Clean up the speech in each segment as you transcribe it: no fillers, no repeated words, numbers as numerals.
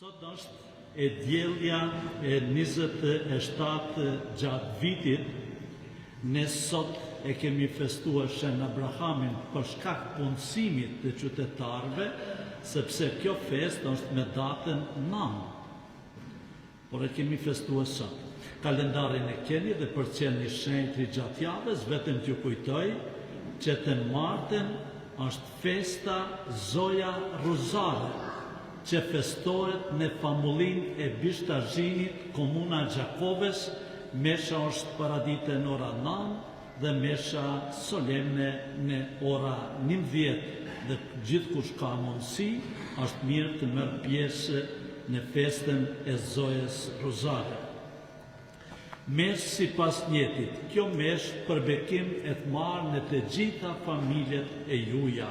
Sot është e diellja e 27 gjatë vitit, ne sot e kemi festuar Shen Abrahamin për shkak punësimit të qytetarëve, sepse kjo fest është me datën 9, por e kemi festuar sot. Kalendarin e keni dhe për qenë një shenjtri gjatë javës, vetëm t'ju kujtoj që të martën është festa Zoja Ruzare, që festohet në famulin e Bishtazhinit, komuna Gjakoves. Mesha është paradite në ora 9 dhe mesha solemne në ora 11, dhe gjithë kush ka mundësi është mirë të merr pjesë në festën e Zojës Ruzare. Mesh si pas njetit, kjo mesh për bekim e të marrë në të gjitha familjet e juja.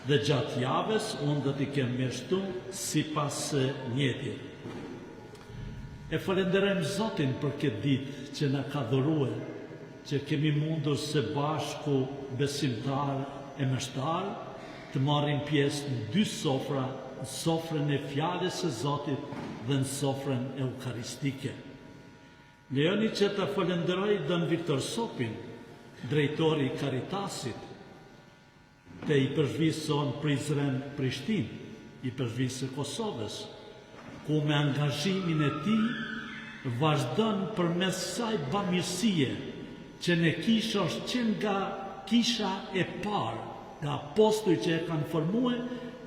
Dhe gjatë javës, unë do t'i kem meshtu si pas njetit. E falenderojmë Zotin për këtë ditë që na ka dhuruar, që kemi mundur së bashku besimtar e meshtar të marrim pjesë në 2 sofra, në sofrën e fjalës së Zotit dhe në sofrën eukaristike. Lejoni që ta falenderoj Don Viktor Sopin, drejtori i Karitasit, të i përzhvison Prizren Prishtin, i përzhvisë Kosovës, ku me angazhimin e tij vazhdon përmes kësaj bamirësie që në kishë është që nga kisha e parë, nga apostujt që e kanë formuar,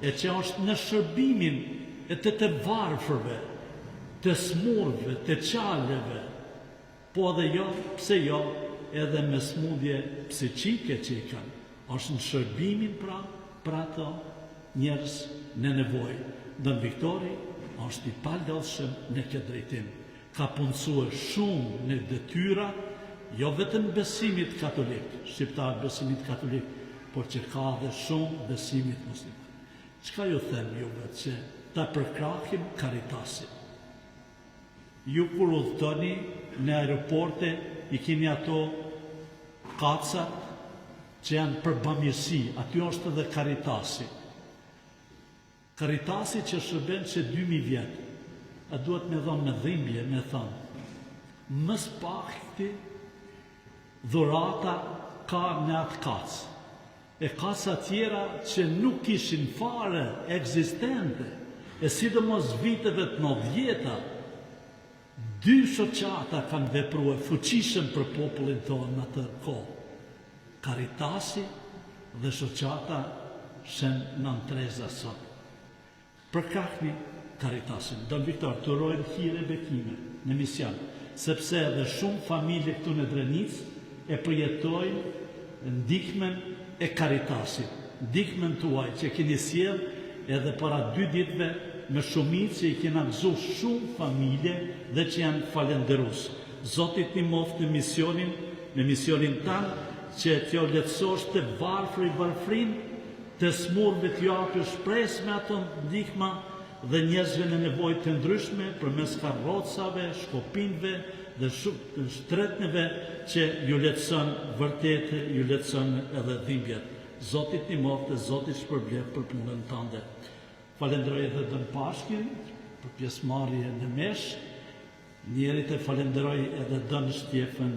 e që është në shërbimin e të varfërve, të smurve, të qaleve, po dhe jo, pse jo, edhe me smundje psiqike që i kanë. Është në shërbimin pra ato njerëz në nevojë. Don Viktori është i palodhshëm në këtë drejtim. Ka punësuar shumë në detyra, jo vetëm besimit katolik, shqiptar besimit katolik, por që ka dhe shumë besimit musliman. Çka ju them juve që ta përkrahim Karitasin? Ju kur udhtoni në aeroporte, i keni ato kacat që janë për bamirësi, aty është edhe Karitasi. Karitasi që shërben që 2000 vjetë, a duhet me dhonë me dhimbje, me thonë, mës pakti dhurata ka në atë kacë. E kaca tjera që nuk ishin fare ekzistente, e sidomos viteve të 90-ta, 2 shoqata kanë vepruar fuqishëm për popullin tonë në atë kohë. Karitasi dhe shoqata Shen Nantreza sot. Përkrahni Karitasin. Don Viktor, të urojmë hire bekime në mision, sepse edhe shumë familje këtu në Drenicë e përjetojnë ndikmen e Karitasit. Ndikmen tuaj që keni sjell edhe para 2 ditëve me shumicë që i kena gëzu shumë familje dhe që janë falenderus. Zotit një moftë në misionin tanë, që t'jo letësosh të varfër i varfrin, të smurve t'jo apë shpres me ato ndikma dhe njerëzve në nevojë të ndryshme përmes karrocave, shkopinve dhe shtretneve që ju letëson vërtet, ju letëson edhe dhimbjet. Zotit një moftë, Zotit shpërblet për punën tënde. Falenderoj edhe Don Pashkin për pjesëmarrje në mesh, njerit e falenderoj edhe Don Shtjefën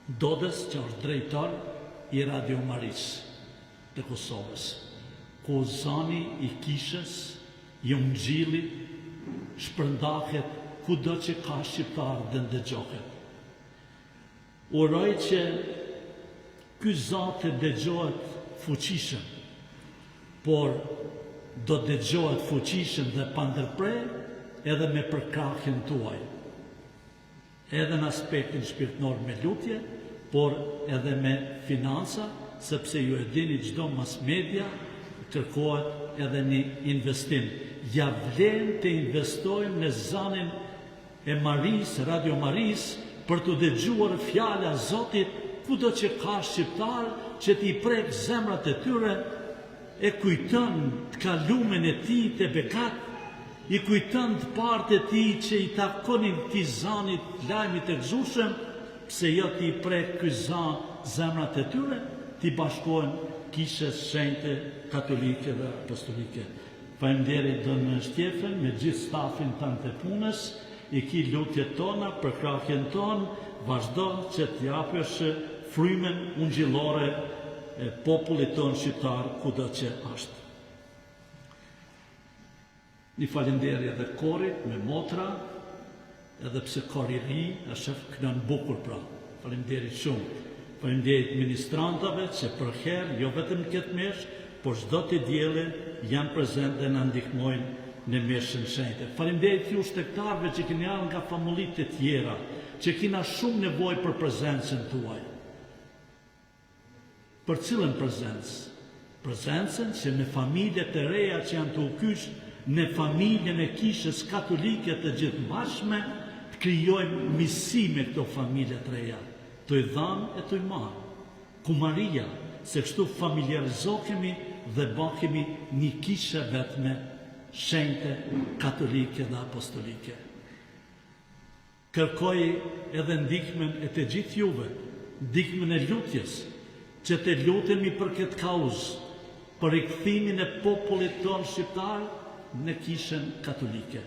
Dodës, që është drejtor i Radio Maris të Kosovës, ku zani i kishës, i ungjillit, shpërndahet kudo që ka shqiptar dhe ndëgjohet. Uroj që ky zot të dëgjohet fuqishëm, por do dëgjohet fuqishëm dhe pa ndërprer edhe me përkrahjen tuaj. Edhe në aspektin shpirtnor me lutje, por edhe me financa, sepse ju e dini çdo mass media kërkohet edhe një investim. Ja vlen të investojmë në zanin e Maris, Radio Maris, për të dëgjuar fjala e Zotit, kudo që ka shqiptar që t'i prek zemrat e tyre, e kujton të kalumen e tij të bekat, i kujton të partë e tij që i takonin këtij zanit lajmit të gëzueshëm, pse jo t'i prek ky zan zemrat e tyre, t'i bashkohen kishës shenjte katolike dhe apostolike. Faleminderit Don Shtjefen me gjithë stafin tanë të punës, i ki lutjet tona për krahjen tonë, vazhdo që t'japësh frymen ungjillore e popullit tonë shqiptar kudo që është. Një falenderje edhe korit me motra, edhe pse kori ri, është kënaqën bukur pra. Falenderit shumë. Falenderit ministrantave që për herë, jo vetëm këtë mesh, por çdo të diele janë prezente dhe na ndihmojnë në meshën shenjtë. Falenderit ju shtektarëve që keni ardhur nga famullitë të tjera, që kina shumë nevojë për prezencën tuaj. Për cilën prezencë? Prezencën që në familjet e reja që janë të u kyç, në familjen e kishës katolike të gjithëmbashme, të krijojmë misi me këto familje të reja, të i dhanë e të i marë. Kumaria, se kështu familiarizohemi dhe bëhemi një kishe vetme shenjte, katolike dhe apostolike. Kërkoj edhe ndihmën e të gjithë juve, ndihmën e lutjes, që të lutemi për këtë kauzë, për rikthimin e popullit tonë shqiptar në kishën katolike.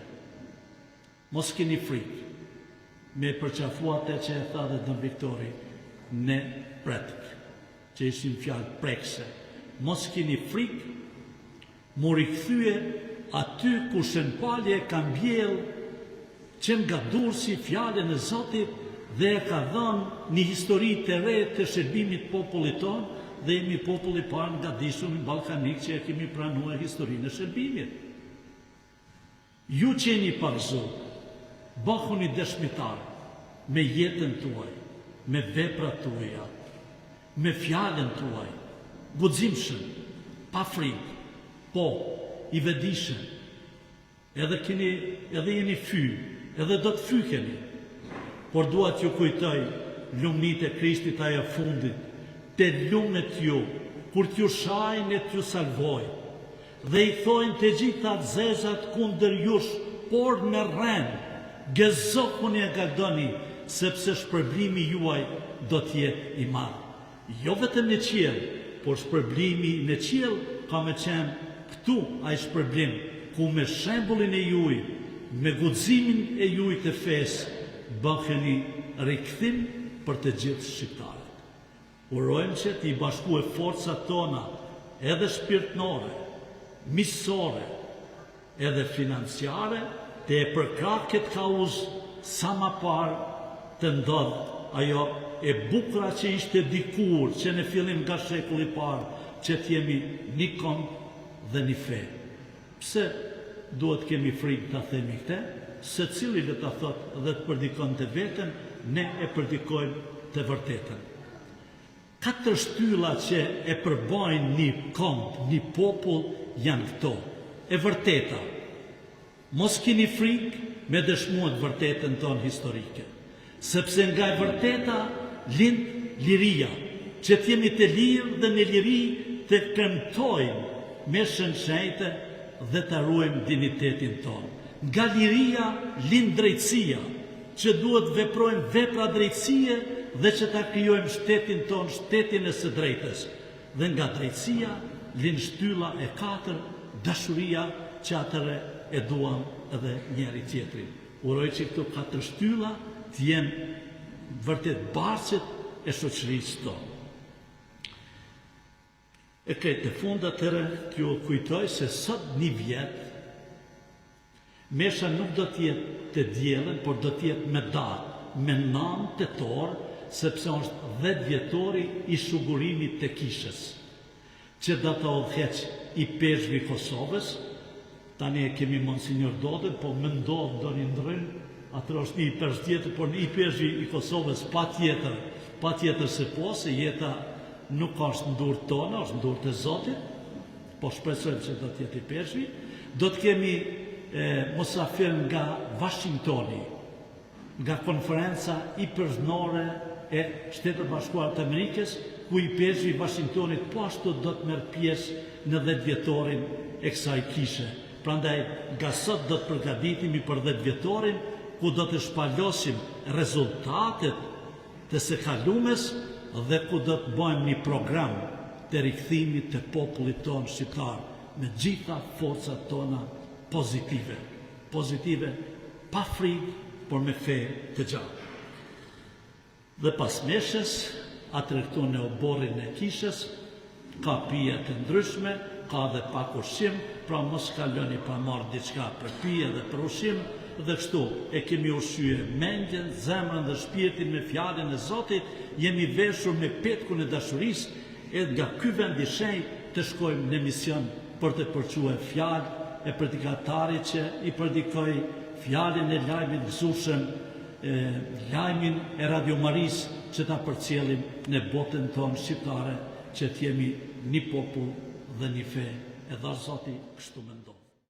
Mos keni frikë, me përqafua atë që e tha dhe Don Viktori në pretik, që ishim fjalë prekse. Mos keni frikë, mu rikthye aty ku Shënpalje ka mbjell që nga dursi fjalën e Zotit dhe e ka dhënë një histori të re të shërbimit popullit tonë, dhe jemi populli parë nga dishumi balkanik që e kemi pranuar historinë e shërbimit. Ju që jeni parëzu, bëhuni dëshmitar me jetën tuaj, me veprat tuaja, me fjalën tuaj, guximshëm, pa frikë, po, i vedishëm, edhe jeni fy, edhe do të fykeni, por dua t'ju kujtoj lumnit e Krishtit aja fundit, të lumet ju, kur t'ju shajnë e t'ju salvoj, dhe i thojnë të gjitha zezat kundër jush, por në rend, gëzokuni e gardoni, sepse shpërblimi juaj do t'jetë i madh. Jo vetëm në qiell, por shpërblimi në qiell ka me qenë këtu ai shpërblim, ku me shembullin e juaj, me guximin e juaj të fesë, bëheni rikthim për të gjithë shqiptarët. Urojmë që t'i bashkue forcat tona, edhe shpirtnore, miqësore, edhe financiare, të e përkrah këtë kauzë sa ma parë të ndodhë ajo e bukra që ishte dikur, që në fillim nga shekulli parë, që t'jemi një kom dhe një fe. Pse duhet kemi frikë të themi këte? Se cili dhe të thotë dhe të përdikon të vetën, ne e përdikojmë të vërtetën. 4 shtylla që e përbojnë një komp, një popull, janë këto. E vërteta. Mos keni frikë me dëshmuat vërtetën tonë historike. Sepse nga e vërteta lind liria, që t'jemi të lirë dhe në liri të kremtojmë me shenjte dhe të ruajmë dinitetin tonë. Nga liria lind drejtësia, që duhet veprojmë vepra drejtësie dhe që ta krijojmë shtetin tonë, shtetin e së drejtës. Dhe nga drejtësia lind shtylla e 4, dashuria, që atëre e duam edhe njeri tjetrin. Uroj që këto 4 shtylla t'jenë vërtet barqet e shoqërisë tonë. E këtë të funda tëre t'ju kujtoj se sot një vjetë, mesha nuk do t'jetë të diellën, por do t'jetë me datë, me 9 tetor, sepse është 10 vjetori i shugurimit të kishës, që do të udhëheq i peshqvi Kosovës. Tani e kemi Monsignor Dodën, po më ndodhë do një ndrën, atër është një i peshq tjetër, por një i peshqvi i Kosovës pa tjetër se po, se jeta nuk është ndurë tona, është ndurë të Zotit, po shpresojmë që do t'jetë i peshqvi. Do të kemi mosafir nga Washingtoni, nga konferenca i përzhnore e Shtetet Bashkuara të Amerikës, ku i peshqvi Washingtonit po ashtu do të merr pjesë në 10 vjetorin e kësaj kishe. Prandaj, nga sot do të përgatitemi për 10 vjetorin, ku do të shpalosim rezultatet të së kalumes dhe ku do të bëjmë një program të rikthimit të popullit tonë shqiptar me gjitha forcat tona pozitive. Pozitive, pa frikë, por me fe të gjallë. Dhe pas meshës, atër këtu në oborin e kishës, ka pije të ndryshme, ka dhe pak ushqim, pra mos kaloni pa marrë diçka për pije dhe për ushqim, dhe kështu e kemi ushqye mendjen, zemrën dhe shpirtin me fjalën e Zotit, jemi veshur me petkun e dashurisë, edhe nga ky vend i shenjtë të shkojmë në mision për të përquar fjalë e predikatarit që i predikoj fjalën e lajmit gëzueshëm, lajmin e Radio Maris që ta përcjellim në botën tonë shqiptare, që t'jemi një popull dhe një fe, edhe Zoti kështu mendon.